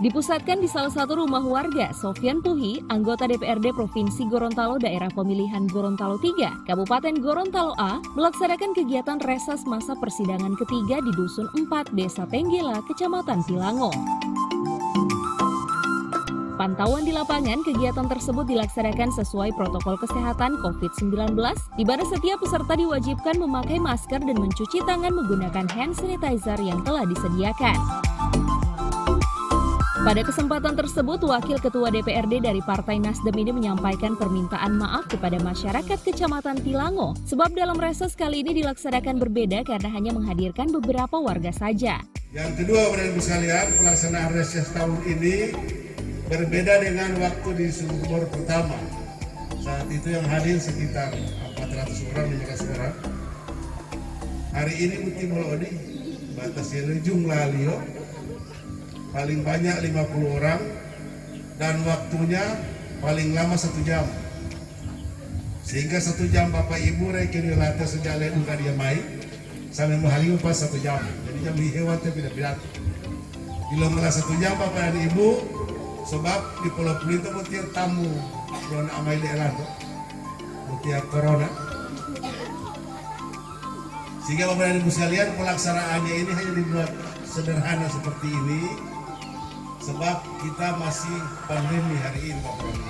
Dipusatkan di salah satu rumah warga, Sofyan Puhi, anggota DPRD Provinsi Gorontalo Daerah Pemilihan Gorontalo III, Kabupaten Gorontalo A, melaksanakan kegiatan resas masa persidangan ketiga di Dusun 4, Desa Tenggela, Kecamatan Tilango. Pantauan di lapangan, kegiatan tersebut dilaksanakan sesuai protokol kesehatan COVID-19, di mana setiap peserta diwajibkan memakai masker dan mencuci tangan menggunakan hand sanitizer yang telah disediakan. Pada kesempatan tersebut, Wakil Ketua DPRD dari Partai Nasdem ini menyampaikan permintaan maaf kepada masyarakat Kecamatan Tilango, sebab dalam resas kali ini dilaksanakan berbeda karena hanya menghadirkan beberapa warga saja. Yang kedua, Bapak Ibu sekalian, pelaksanaan resas tahun ini berbeda dengan waktu di Sumur pertama. Saat itu yang hadir sekitar 400 orang, 500 orang. Hari ini Muti Melodi, batasnya jumlah Lio, paling banyak 50 orang dan waktunya paling lama 1 jam. Sehingga 1 jam Bapak Ibu rekin lata sejak buka dia main sampai menghaliu pas 1 jam. Jadi jam hewannya tidak-tidak. Bila malah 1 jam Bapak dan Ibu, sebab di Pulau Pelito mutiar tamu corona amai daerah tu, mutiar corona. Sehingga Bapak dan Ibu sekalian, pelaksanaannya ini hanya dibuat sederhana seperti ini, sebab kita masih pandemi hari ini, Bapak Ibu.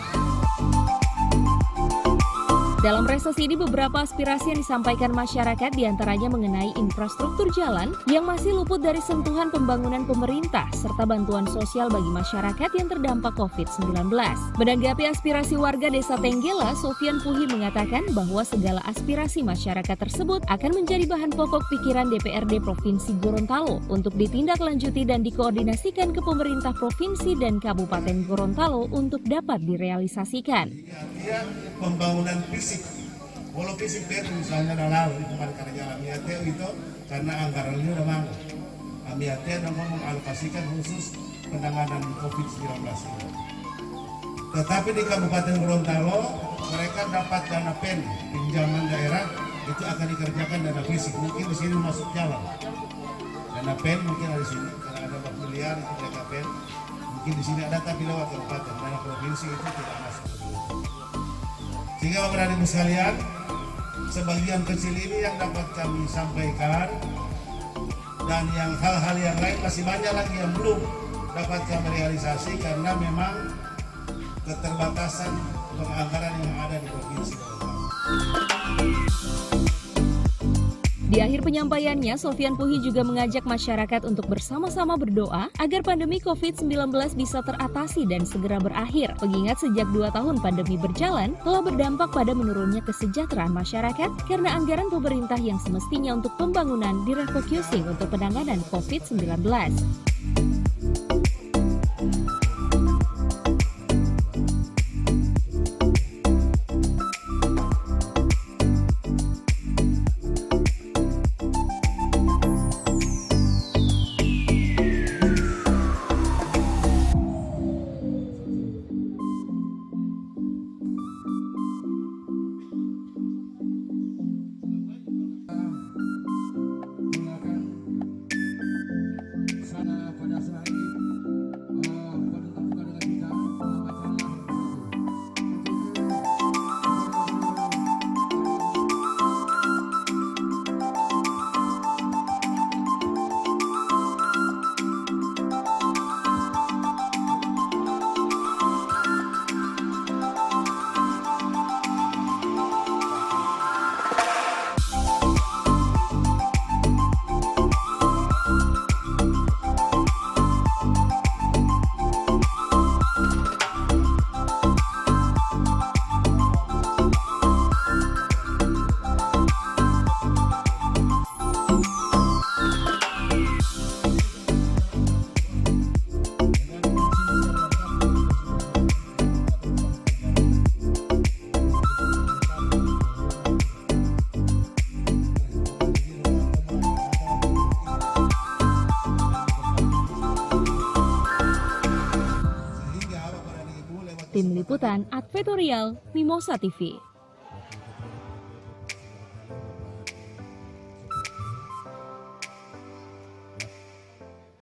Dalam resas ini beberapa aspirasi yang disampaikan masyarakat diantaranya mengenai infrastruktur jalan yang masih luput dari sentuhan pembangunan pemerintah serta bantuan sosial bagi masyarakat yang terdampak COVID-19. Menanggapi aspirasi warga Desa Tenggela, Sofyan Puhi mengatakan bahwa segala aspirasi masyarakat tersebut akan menjadi bahan pokok pikiran DPRD Provinsi Gorontalo untuk ditindaklanjuti dan dikoordinasikan ke pemerintah provinsi dan Kabupaten Gorontalo untuk dapat direalisasikan. Artinya pembangunan fisik, walau fisik itu misalnya dalam kemarin karena jalan Amiate itu karena anggarannya udah mangga. Amiate memang mengalokasikan khusus penanganan COVID-19 ini. Tetapi di Kabupaten Gorontalo mereka dapat dana PEN, pinjaman daerah, itu akan dikerjakan dana fisik. Mungkin di sini masuk jalan. Dana PEN mungkin ada di sini, karena ada 4 miliar itu mereka PEN. Mungkin di sini ada tapi lewat kabupaten, dana provinsi itu tidak masuk. Sehingga Bapak dan Ibu sekalian, sebagian kecil ini yang dapat kami sampaikan, dan yang hal-hal yang lain masih banyak lagi yang belum dapat kami realisasi karena memang keterbatasan penganggaran yang ada di Provinsi Gorontalo. Di akhir penyampaiannya, Sofyan Puhi juga mengajak masyarakat untuk bersama-sama berdoa agar pandemi COVID-19 bisa teratasi dan segera berakhir. Mengingat sejak 2 tahun pandemi berjalan, telah berdampak pada menurunnya kesejahteraan masyarakat karena anggaran pemerintah yang semestinya untuk pembangunan direfocusing untuk penanganan COVID-19. Tim Liputan Advertorial Mimosa TV.